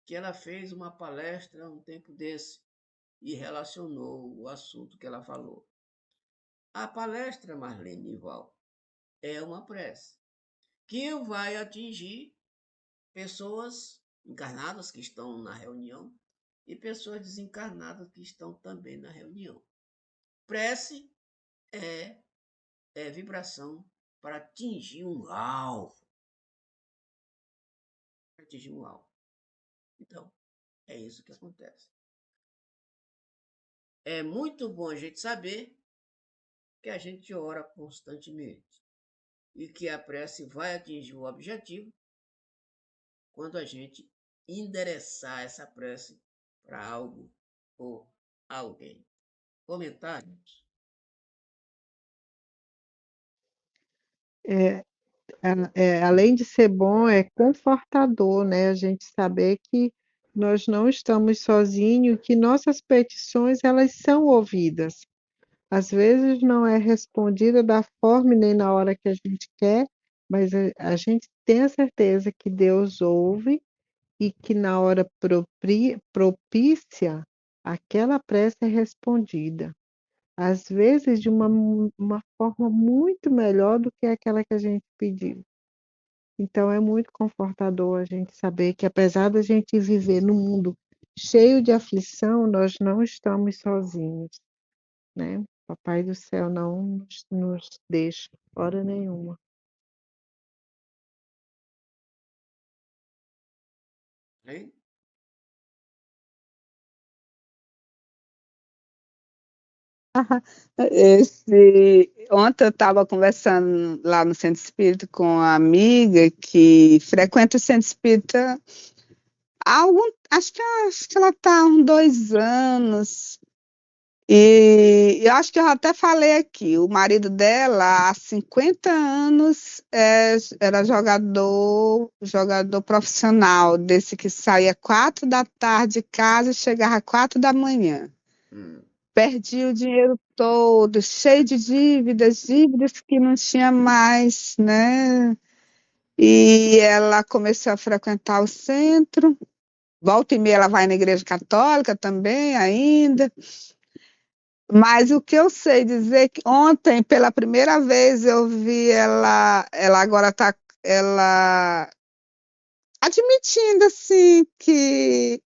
Speaker 1: que ela fez uma palestra um tempo desse e relacionou o assunto que ela falou. A palestra, Marlene e Val, é uma prece que vai atingir pessoas encarnadas que estão na reunião e pessoas desencarnadas que estão também na reunião. Prece é vibração para atingir um alvo. Para atingir um alvo. Então, é isso que acontece. É muito bom a gente saber que a gente ora constantemente e que a prece vai atingir o objetivo quando a gente endereçar essa prece para algo ou alguém. Comentários?
Speaker 2: É, além de ser bom, é confortador, né? A gente saber que nós não estamos sozinhos, que nossas petições elas são ouvidas. Às vezes não é respondida da forma e nem na hora que a gente quer, mas a gente tem a certeza que Deus ouve e que na hora propícia aquela prece é respondida. Às vezes de uma forma muito melhor do que aquela que a gente pediu. Então é muito confortador a gente saber que apesar da gente viver num mundo cheio de aflição, nós não estamos sozinhos, né? Papai do céu não nos deixa hora nenhuma.
Speaker 1: Hein?
Speaker 3: Ontem eu estava conversando lá no Centro Espírita com uma amiga que frequenta o Centro Espírita há acho que ela está há uns 2 anos. E eu acho que eu até falei aqui, o marido dela, há 50 anos, era jogador profissional, desse que saía 4 da tarde de casa e chegava 4 da manhã.
Speaker 1: Hum.
Speaker 3: Perdia o dinheiro todo, cheio de dívidas que não tinha mais, né? E ela começou a frequentar o centro, volta e meia ela vai na igreja católica também ainda. Mas o que eu sei dizer é que ontem, pela primeira vez, eu vi ela agora está ela admitindo assim que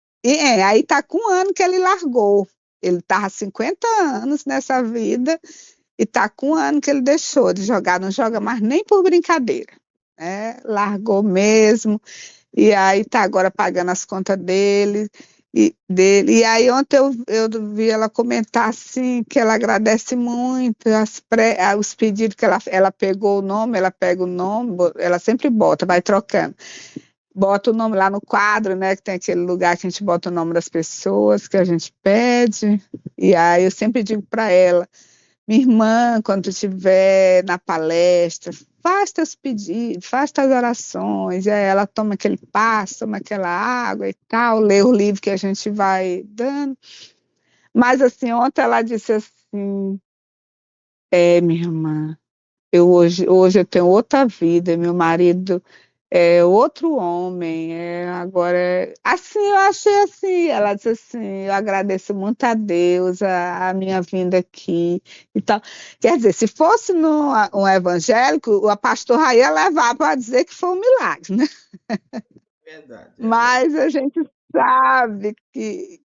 Speaker 3: aí está com 1 ano que ele largou. Ele estava 50 anos nessa vida e está com 1 ano que ele deixou de jogar, não joga mais nem por brincadeira, né? Largou mesmo, e aí está agora pagando as contas dele. E aí ontem eu vi ela comentar assim, que ela agradece muito os pedidos que ela pegou o nome, ela pega o nome, ela sempre bota, vai trocando. Bota o nome lá no quadro, né? Que tem aquele lugar que a gente bota o nome das pessoas que a gente pede. E aí eu sempre digo para ela, minha irmã, quando tu estiver na palestra, faz teus pedidos, faz tuas orações. E aí ela toma aquele passo, toma aquela água e tal, lê o livro que a gente vai dando. Mas assim, ontem ela disse assim, minha irmã, hoje eu tenho outra vida, meu marido é outro homem, agora, assim, eu achei assim, ela disse assim, eu agradeço muito a Deus, a minha vinda aqui e tal. Quer dizer, se fosse um evangélico, a pastora ia levar para dizer que foi um milagre, né?
Speaker 1: Verdade, é
Speaker 3: Mas
Speaker 1: verdade.
Speaker 3: a gente sabe e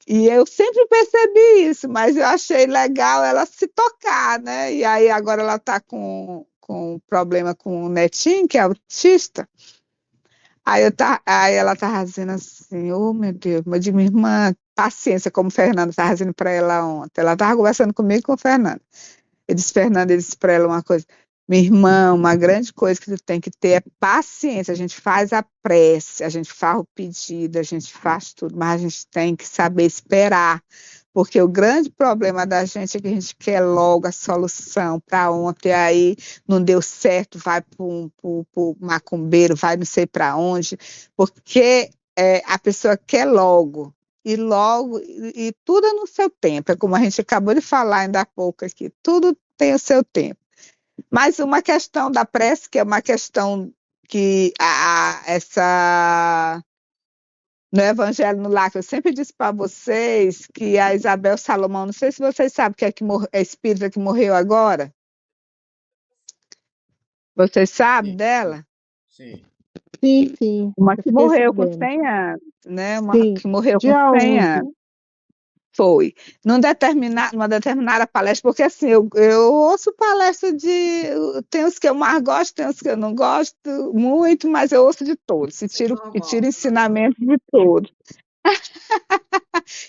Speaker 3: eu sempre percebi isso, mas eu achei legal ela se tocar, né? E aí agora ela está com problema com o netinho, que é autista. Aí ela estava dizendo assim, oh meu Deus, mas de minha irmã, paciência, como o Fernando estava dizendo para ela ontem. Ela estava conversando comigo e com o Fernando. Fernando, ele disse para ela uma coisa, minha irmã, uma grande coisa que tu tem que ter é paciência. A gente faz a prece, a gente faz o pedido, a gente faz tudo, mas a gente tem que saber esperar. Porque o grande problema da gente é que a gente quer logo a solução para ontem, aí não deu certo, vai para o macumbeiro, vai não sei para onde, porque a pessoa quer logo, e tudo é no seu tempo, é como a gente acabou de falar ainda há pouco aqui, tudo tem o seu tempo. Mas uma questão da prece, que é uma questão que no Evangelho no Lar, que eu sempre disse para vocês que a Isabel Salomão, não sei se vocês sabem que é espírita que morreu agora. Vocês sabem
Speaker 1: Sim, sim,
Speaker 3: dela?
Speaker 1: sim.
Speaker 2: Sim, sim,
Speaker 3: Uma
Speaker 2: eu
Speaker 3: que
Speaker 2: fiquei
Speaker 3: morreu com
Speaker 2: sabendo.
Speaker 3: 100 anos, né? Uma
Speaker 2: Sim,
Speaker 3: que morreu com
Speaker 2: dia
Speaker 3: 100
Speaker 2: 11.
Speaker 3: anos. Foi. Numa determinada palestra, porque assim, eu ouço palestra tem os que eu mais gosto, tem os que eu não gosto muito, mas eu ouço de todos,
Speaker 1: Isso é
Speaker 3: e tiro
Speaker 1: normal.
Speaker 3: ensinamento de todos.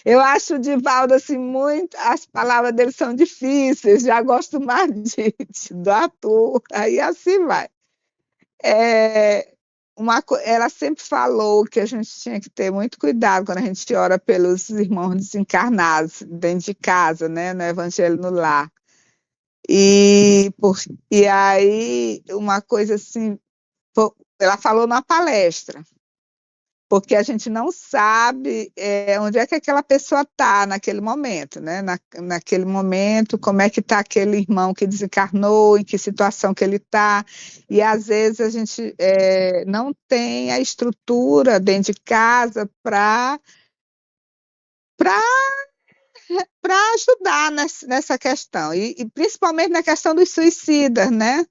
Speaker 3: Eu acho o Divaldo, assim, muito. As palavras dele são difíceis, já gosto mais do ator, aí assim vai. É, ela sempre falou que a gente tinha que ter muito cuidado quando a gente ora pelos irmãos desencarnados dentro de casa, né, no Evangelho no Lar. E aí, uma coisa assim, ela falou na palestra, porque a gente não sabe onde é que aquela pessoa está naquele momento, né? Naquele momento, como é que está aquele irmão que desencarnou, em que situação que ele está, e às vezes a gente não tem a estrutura dentro de casa para ajudar nessa questão, e principalmente na questão dos suicidas, né?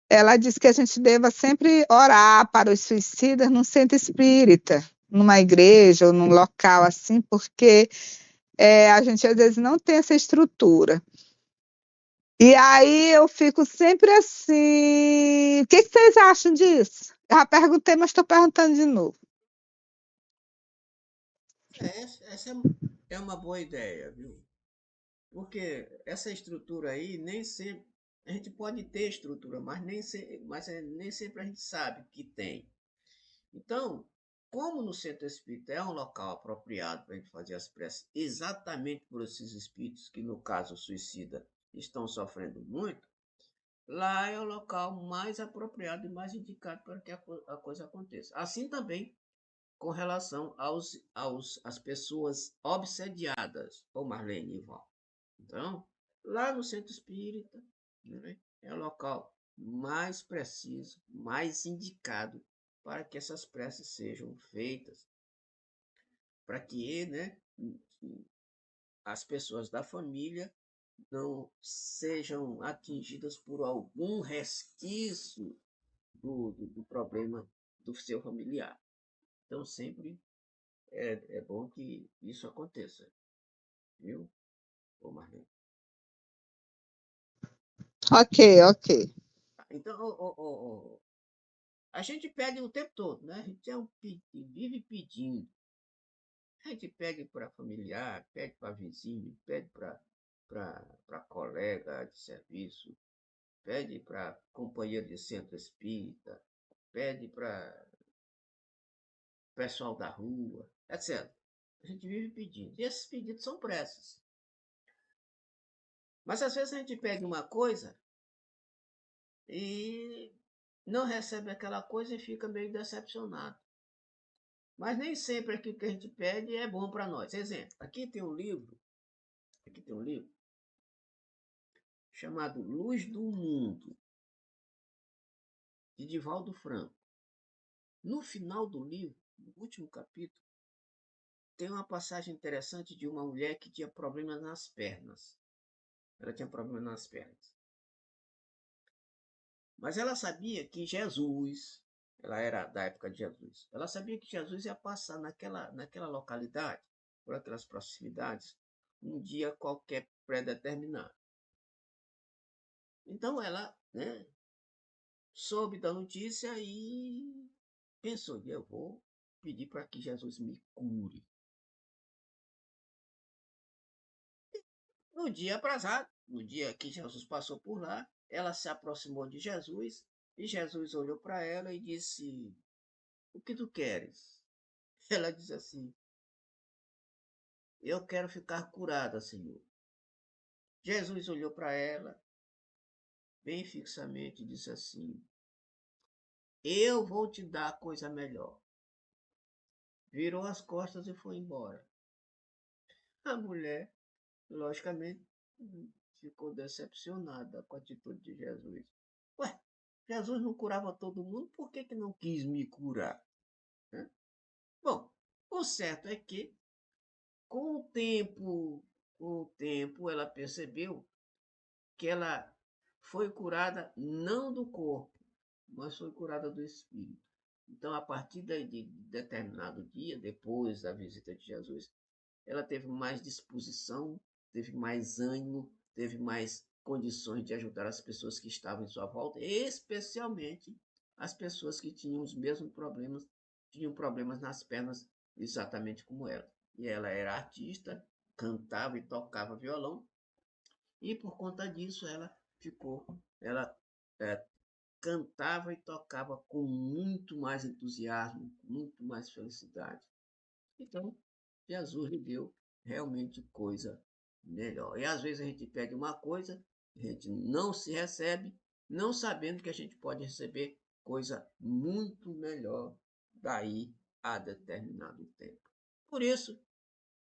Speaker 3: Ela diz que a gente deva sempre orar para os suicidas num centro espírita, numa igreja ou num local assim, porque a gente às vezes não tem essa estrutura. E aí eu fico sempre assim, o que vocês acham disso? Já perguntei, mas estou perguntando de novo.
Speaker 1: Essa é uma boa ideia, viu? Porque essa estrutura aí, nem sempre. A gente pode ter estrutura, nem sempre a gente sabe que tem. Então, como no centro espírita é um local apropriado para a gente fazer as preces exatamente por esses espíritos que, no caso, suicida, estão sofrendo muito, lá é o local mais apropriado e mais indicado para que a coisa aconteça. Assim também com relação às pessoas obsediadas, ou Marlene e Ivan. Então, lá no centro espírita, né, é o local mais preciso, mais indicado para que essas preces sejam feitas, para que, né, as pessoas da família não sejam atingidas por algum resquício do problema do seu familiar. Então, sempre é bom que isso aconteça. Viu, ô Marlene?
Speaker 3: Ok, ok.
Speaker 1: Então, a gente pede o tempo todo, né? A gente vive pedindo. A gente pede para familiar, pede para vizinho, pede para colega de serviço, pede para companheiro de centro espírita, pede para pessoal da rua, etc. A gente vive pedindo. E esses pedidos são preces. Mas às vezes a gente pede uma coisa e não recebe aquela coisa e fica meio decepcionado. Mas nem sempre aquilo que a gente pede é bom para nós. Exemplo, aqui tem um livro chamado Luz do Mundo, de Divaldo Franco. No final do livro, no último capítulo, tem uma passagem interessante de uma mulher que tinha problemas nas pernas. Ela tinha problemas nas pernas. Mas ela sabia que Jesus, ela era da época de Jesus, ela sabia que Jesus ia passar naquela localidade, por aquelas proximidades, um dia qualquer pré-determinado. Então ela, né, soube da notícia e pensou, eu vou pedir para que Jesus me cure. No dia aprazado, no dia que Jesus passou por lá, ela se aproximou de Jesus e Jesus olhou para ela e disse: O que tu queres? Ela disse assim: Eu quero ficar curada, Senhor. Jesus olhou para ela bem fixamente e disse assim: Eu vou te dar coisa melhor. Virou as costas e foi embora. A mulher, logicamente, ficou decepcionada com a atitude de Jesus. Ué, Jesus não curava todo mundo, por que não quis me curar? Né? Bom, o certo é que, com o tempo, ela percebeu que ela foi curada não do corpo, mas foi curada do espírito. Então, a partir de determinado dia, depois da visita de Jesus, ela teve mais disposição, teve mais ânimo, teve mais condições de ajudar as pessoas que estavam em sua volta, especialmente as pessoas que tinham os mesmos problemas, tinham problemas nas pernas, exatamente como ela. E ela era artista, cantava e tocava violão, e por conta disso ela é, cantava e tocava com muito mais entusiasmo, muito mais felicidade. Então, Jesus lhe deu realmente coisa melhor. E às vezes a gente pede uma coisa, a gente não se recebe, não sabendo que a gente pode receber coisa muito melhor daí a determinado tempo. Por isso,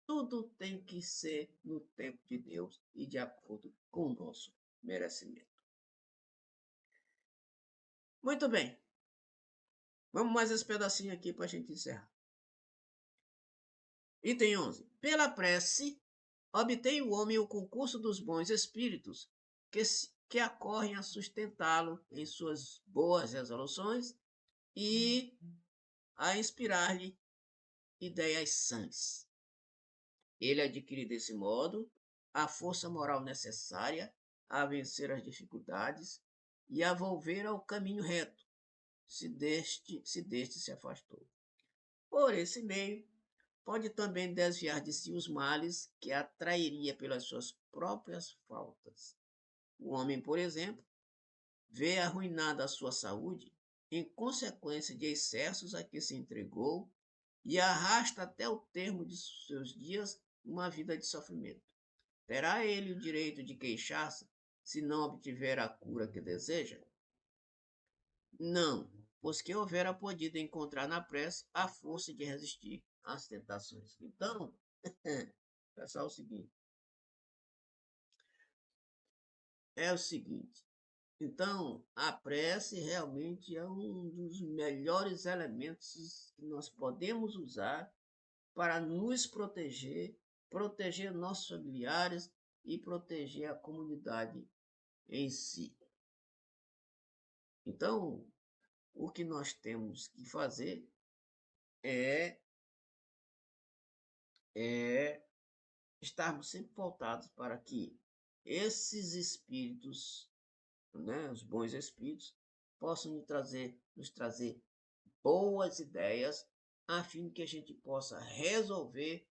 Speaker 1: tudo tem que ser no tempo de Deus e de acordo com o nosso merecimento. Muito bem. Vamos mais esse pedacinho aqui para a gente encerrar. Item 11. Pela prece, obtém o homem o concurso dos bons espíritos, que acorrem a sustentá-lo em suas boas resoluções e a inspirar-lhe ideias sãs. Ele adquire desse modo a força moral necessária a vencer as dificuldades e a volver ao caminho reto, se deste se afastou. Por esse meio, pode também desviar de si os males que atrairia pelas suas próprias faltas. O homem, por exemplo, vê arruinada a sua saúde em consequência de excessos a que se entregou e arrasta até o termo de seus dias uma vida de sofrimento. Terá ele o direito de queixar-se se não obtiver a cura que deseja? Não, pois que houvera podido encontrar na prece a força de resistir às tentações. Então, pessoal, é o seguinte. Então, a prece realmente é um dos melhores elementos que nós podemos usar para nos proteger, proteger nossos familiares e proteger a comunidade em si. Então, o que nós temos que fazer é estarmos sempre voltados para que esses espíritos, né, os bons espíritos, possam nos trazer boas ideias, a fim de que a gente possa resolver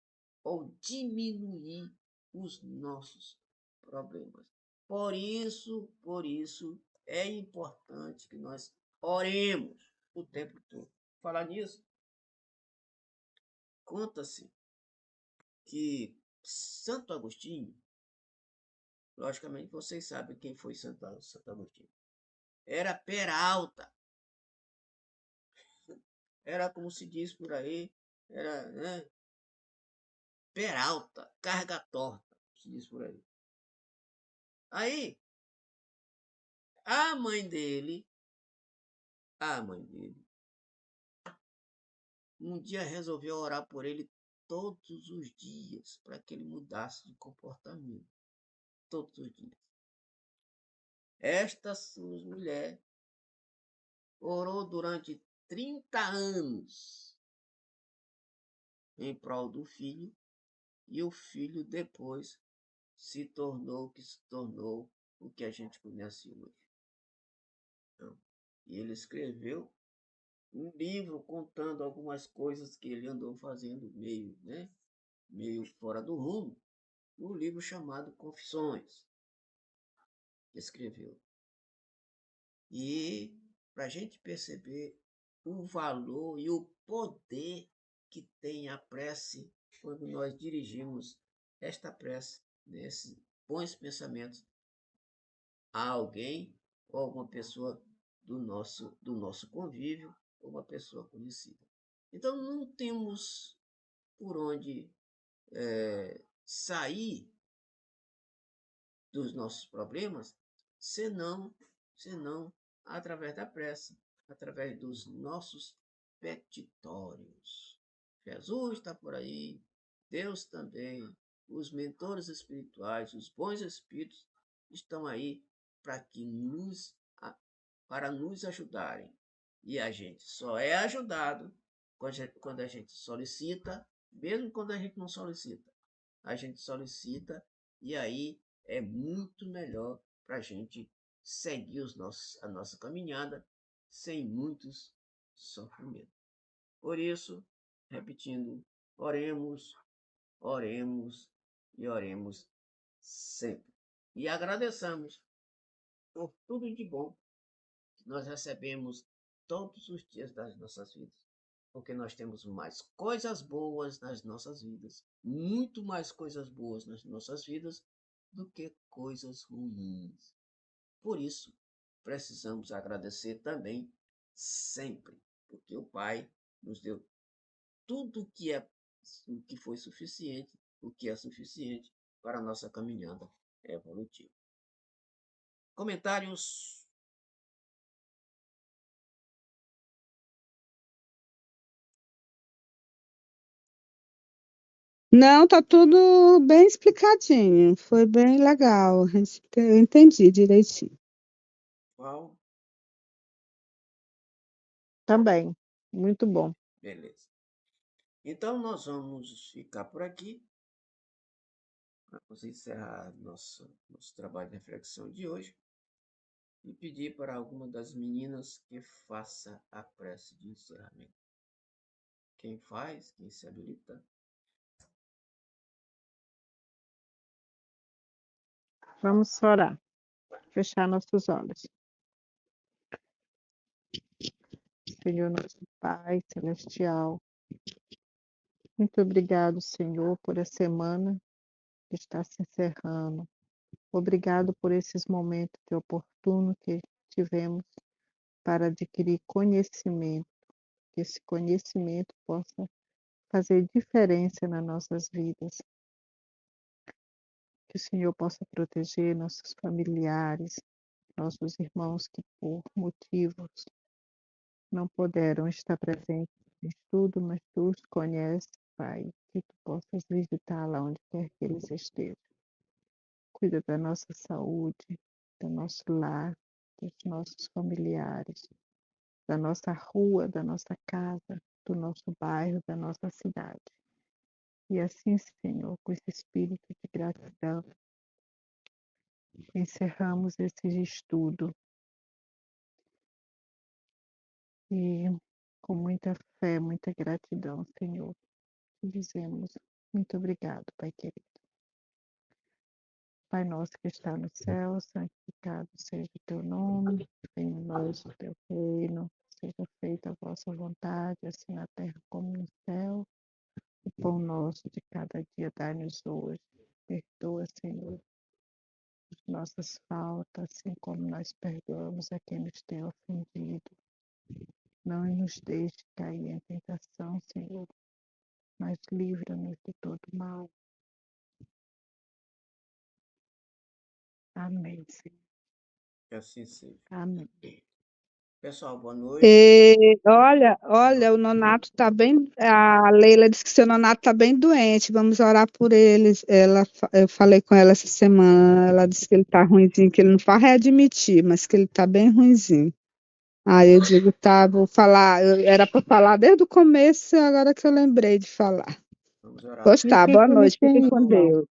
Speaker 1: ou diminuir os nossos problemas. Por isso é importante que nós oremos o tempo todo. Falar nisso, conta-se que Santo Agostinho, logicamente vocês sabem quem foi Santo Agostinho, era peralta, era como se diz por aí, era, né, peralta, carga torta, se diz por aí. Aí, a mãe dele, a mãe dele, um dia resolveu orar por ele todos os dias, para que ele mudasse de comportamento. Todos os dias. Esta sua mulher orou durante 30 anos em prol do filho, e o filho depois se tornou o que se tornou, o que a gente conhece hoje. Então, e ele escreveu um livro contando algumas coisas que ele andou fazendo meio, né, meio fora do rumo, um livro chamado Confissões, que escreveu. E para a gente perceber o valor e o poder que tem a prece quando nós dirigimos esta prece, nesses bons pensamentos, a alguém ou alguma pessoa do nosso convívio ou uma pessoa conhecida. Então não temos por onde sair dos nossos problemas senão através da prece, através dos nossos petitórios. Jesus está por aí, Deus também, os mentores espirituais, os bons espíritos estão aí para que para nos ajudarem. E a gente só é ajudado quando a gente solicita, mesmo quando a gente não solicita. A gente solicita e aí é muito melhor para a gente seguir a nossa caminhada sem muitos sofrimentos. Por isso, repetindo, oremos, oremos e oremos sempre. E agradeçamos por tudo de bom que nós recebemos todos os dias das nossas vidas. Porque nós temos mais coisas boas nas nossas vidas, muito mais coisas boas nas nossas vidas do que coisas ruins. Por isso, precisamos agradecer também sempre, porque o Pai nos deu tudo o que foi suficiente, o que é suficiente para a nossa caminhada evolutiva. Comentários?
Speaker 3: Não, tá tudo bem explicadinho. Foi bem legal. Eu entendi direitinho.
Speaker 1: Qual?
Speaker 2: Também, muito bom.
Speaker 1: Beleza. Então, nós vamos ficar por aqui. Vamos encerrar nosso trabalho de reflexão de hoje e pedir para alguma das meninas que faça a prece de encerramento. Quem faz, quem se habilita.
Speaker 2: Vamos orar, fechar nossos olhos. Senhor nosso Pai Celestial, muito obrigado, Senhor, por a semana que está se encerrando. Obrigado por esses momentos de oportuno que tivemos para adquirir conhecimento, que esse conhecimento possa fazer diferença nas nossas vidas. Que o Senhor possa proteger nossos familiares, nossos irmãos que por motivos não puderam estar presentes no estudo, mas tu os conheces, Pai, que tu possas visitar lá onde quer que eles estejam. Cuida da nossa saúde, do nosso lar, dos nossos familiares, da nossa rua, da nossa casa, do nosso bairro, da nossa cidade. E assim, Senhor, com esse espírito de gratidão, encerramos esse estudo e com muita fé, muita gratidão, Senhor, te dizemos muito obrigado, Pai querido. Pai nosso que está no céu, santificado seja o teu nome, venha a nós o teu reino, seja feita a vossa vontade, assim na terra como no céu. O pão nosso de cada dia dai-nos hoje. Perdoa, Senhor, as nossas faltas, assim como nós perdoamos a quem nos tem ofendido. Não nos deixe cair em tentação, Senhor, mas livra-nos de todo mal. Amém, Senhor.
Speaker 1: Que assim seja.
Speaker 2: Amém.
Speaker 1: Pessoal, boa noite.
Speaker 3: Olha, o Nonato está bem. A Leila disse que seu Nonato está bem doente. Vamos orar por ele. Eu falei com ela essa semana. Ela disse que ele está ruinzinho, que ele não vai readmitir, mas que ele está bem ruinzinho. Aí eu digo, tá, vou falar. Era para falar desde o começo, agora que eu lembrei de falar.
Speaker 1: Vamos orar.
Speaker 3: Pois tá,
Speaker 2: Fiquem
Speaker 3: boa
Speaker 2: com
Speaker 3: noite, fiquem
Speaker 2: licença,
Speaker 3: com
Speaker 2: irmão.
Speaker 3: Deus.